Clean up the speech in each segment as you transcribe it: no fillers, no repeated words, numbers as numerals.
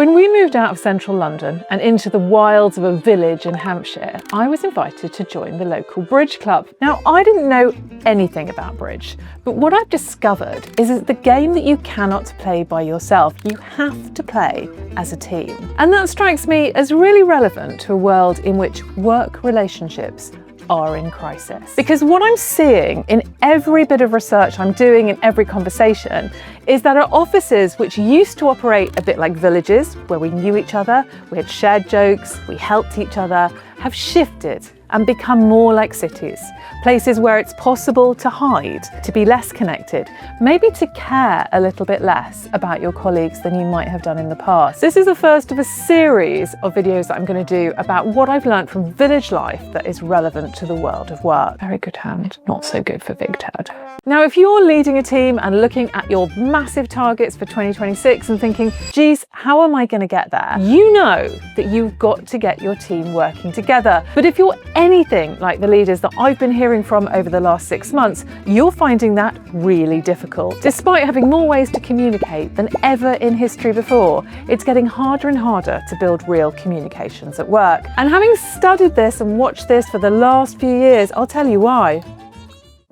When we moved out of central London and into the wilds of a village in Hampshire, I was invited to join the local bridge club. Now, I didn't know anything about bridge, but what I've discovered is it's the game that you cannot play by yourself. You have to play as a team. And that strikes me as really relevant to a world in which work relationships are in crisis. Because what I'm seeing in every bit of research I'm doing, in every conversation, is that our offices, which used to operate a bit like villages, where we knew each other, we had shared jokes, we helped each other, have shifted and become more like cities. Places where it's possible to hide, to be less connected, maybe to care a little bit less about your colleagues than you might have done in the past. This is the first of a series of videos that I'm going to do about what I've learned from village life that is relevant to the world of work. Very good hand, not so good for Big Ted. Now, if you're leading a team and looking at your massive targets for 2026 and thinking, geez, how am I going to get there? You know that you've got to get your team working together. But if you're anything like the leaders that I've been hearing from over the last 6 months, you're finding that really difficult. Despite having more ways to communicate than ever in history before, it's getting harder and harder to build real communications at work. And having studied this and watched this for the last few years, I'll tell you why.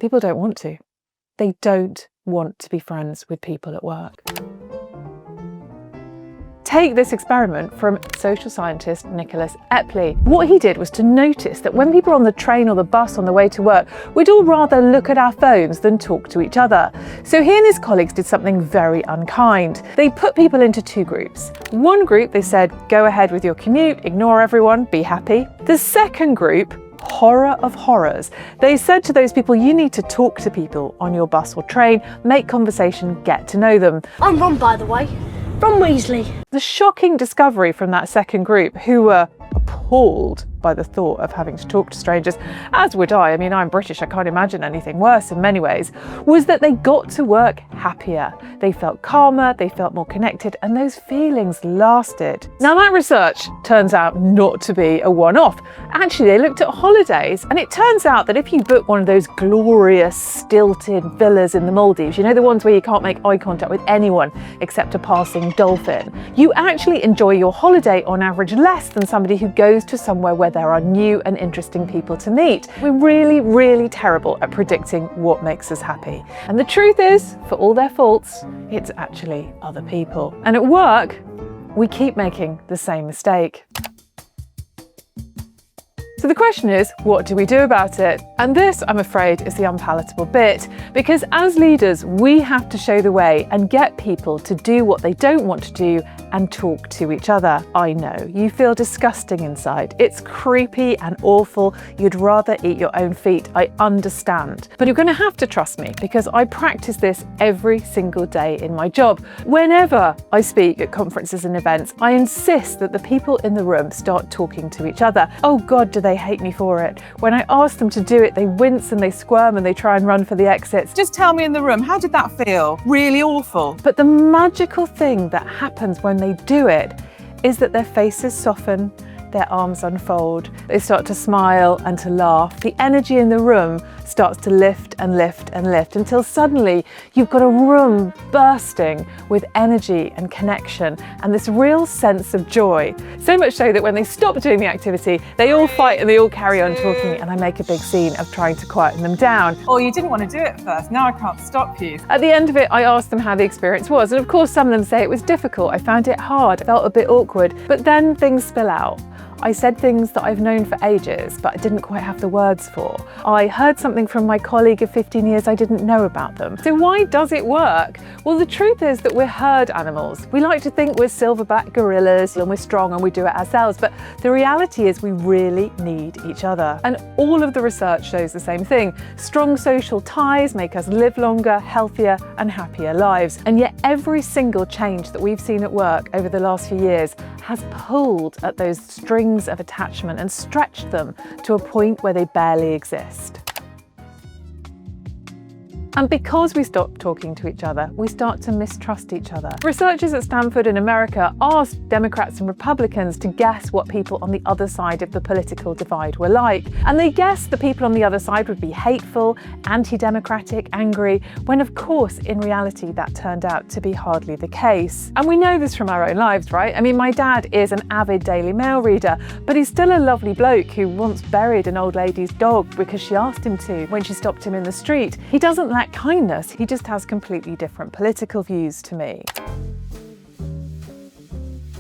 People don't want to. They don't want to be friends with people at work. Take this experiment from social scientist Nicholas Epley. What he did was to notice that when people are on the train or the bus on the way to work, we'd all rather look at our phones than talk to each other. So he and his colleagues did something very unkind. They put people into two groups. One group, they said, go ahead with your commute, ignore everyone, be happy. The second group, horror of horrors, they said to those people, you need to talk to people on your bus or train, make conversation, get to know them. I'm Ron, by the way. Ron Weasley. The shocking discovery from that second group, who were appalled by the thought of having to talk to strangers, as would I mean, I'm British, I can't imagine anything worse in many ways, was that they got to work happier. They felt calmer, they felt more connected, and those feelings lasted. Now that research turns out not to be a one-off. Actually, they looked at holidays, and it turns out that if you book one of those glorious stilted villas in the Maldives, you know, the ones where you can't make eye contact with anyone except a passing dolphin, you actually enjoy your holiday on average less than somebody who goes to somewhere where there are new and interesting people to meet. We're really, really terrible at predicting what makes us happy. And the truth is, for all their faults, it's actually other people. And at work, we keep making the same mistake. So the question is, what do we do about it? And this, I'm afraid, is the unpalatable bit, because as leaders, we have to show the way and get people to do what they don't want to do and talk to each other. I know, you feel disgusting inside. It's creepy and awful. You'd rather eat your own feet. I understand. But you're going to have to trust me, because I practice this every single day in my job. Whenever I speak at conferences and events, I insist that the people in the room start talking to each other. Oh God, do they hate me for it. When I ask them to do it, they wince and they squirm and they try and run for the exits. Just tell me in the room, how did that feel? Really awful. But the magical thing that happens when they do it is that their faces soften, their arms unfold, they start to smile and to laugh. The energy in the room starts to lift and lift and lift until suddenly you've got a room bursting with energy and connection and this real sense of joy. So much so that when they stop doing the activity, they all fight and they all carry on talking, and I make a big scene of trying to quieten them down. Oh, you didn't want to do it first. Now I can't stop you. At the end of it, I asked them how the experience was, and of course some of them say it was difficult. I found it hard, I felt a bit awkward, but then things spill out. I said things that I've known for ages, but I didn't quite have the words for. I heard something from my colleague of 15 years I didn't know about them. So why does it work? Well, the truth is that we're herd animals. We like to think we're silverback gorillas and we're strong and we do it ourselves, but the reality is we really need each other. And all of the research shows the same thing. Strong social ties make us live longer, healthier and happier lives. And yet every single change that we've seen at work over the last few years has pulled at those strings of attachment and stretched them to a point where they barely exist. And because we stop talking to each other, we start to mistrust each other. Researchers at Stanford in America asked Democrats and Republicans to guess what people on the other side of the political divide were like. And they guessed the people on the other side would be hateful, anti-democratic, angry, when of course, in reality, that turned out to be hardly the case. And we know this from our own lives, right? I mean, my dad is an avid Daily Mail reader, but he's still a lovely bloke who once buried an old lady's dog because she asked him to when she stopped him in the street. He doesn't lack kindness, he just has completely different political views to me.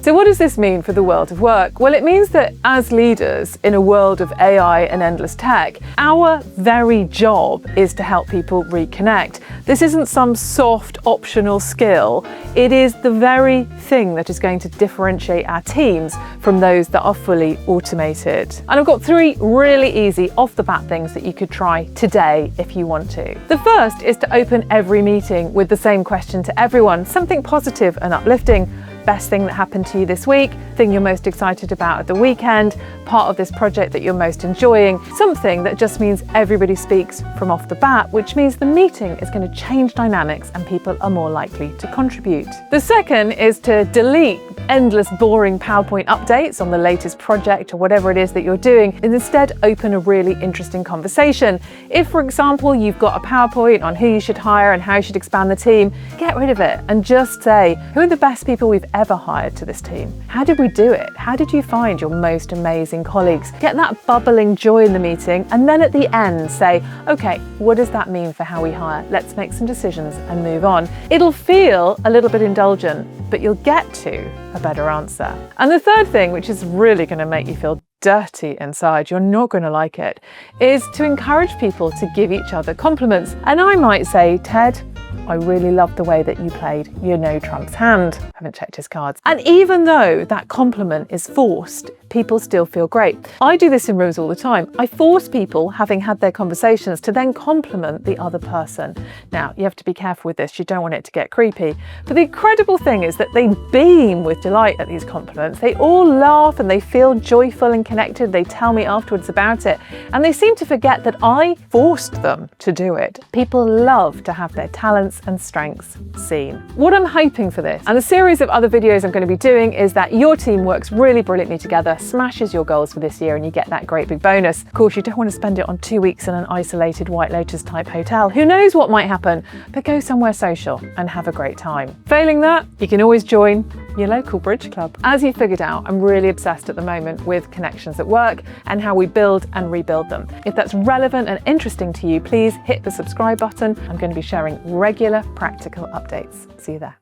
So what does this mean for the world of work? Well, it means that as leaders in a world of AI and endless tech, our very job is to help people reconnect. This isn't some soft optional skill. It is the very thing that is going to differentiate our teams from those that are fully automated. And I've got 3 really easy off the bat things that you could try today if you want to. The first is to open every meeting with the same question to everyone, something positive and uplifting. Best thing that happened to you this week, thing you're most excited about at the weekend, part of this project that you're most enjoying, something that just means everybody speaks from off the bat, which means the meeting is going to change dynamics and people are more likely to contribute. The second is to delete endless boring PowerPoint updates on the latest project or whatever it is that you're doing, and instead open a really interesting conversation. If, for example, you've got a PowerPoint on who you should hire and how you should expand the team, get rid of it and just say, who are the best people we've ever hired to this team? How did we do it? How did you find your most amazing colleagues? Get that bubbling joy in the meeting, and then at the end say, okay, what does that mean for how we hire? Let's make some decisions and move on. It'll feel a little bit indulgent, but you'll get to a better answer. And the third thing, which is really going to make you feel dirty inside, you're not going to like it, is to encourage people to give each other compliments. And I might say, Ted, I really love the way that you played You Know Trump's hand. Haven't checked his cards. And even though that compliment is forced, people still feel great. I do this in rooms all the time. I force people, having had their conversations, to then compliment the other person. Now, you have to be careful with this. You don't want it to get creepy. But the incredible thing is that they beam with delight at these compliments. They all laugh and they feel joyful and connected. They tell me afterwards about it. And they seem to forget that I forced them to do it. People love to have their talents and strengths seen. What I'm hoping for this, and the series of other videos I'm going to be doing, is that your team works really brilliantly together, smashes your goals for this year, and you get that great big bonus. Of course, you don't want to spend it on 2 weeks in an isolated White Lotus type hotel. Who knows what might happen, but go somewhere social and have a great time. Failing that, you can always join your local bridge club. As you figured out, I'm really obsessed at the moment with connections at work and how we build and rebuild them. If that's relevant and interesting to you, please hit the subscribe button. I'm going to be sharing regular practical updates. See you there.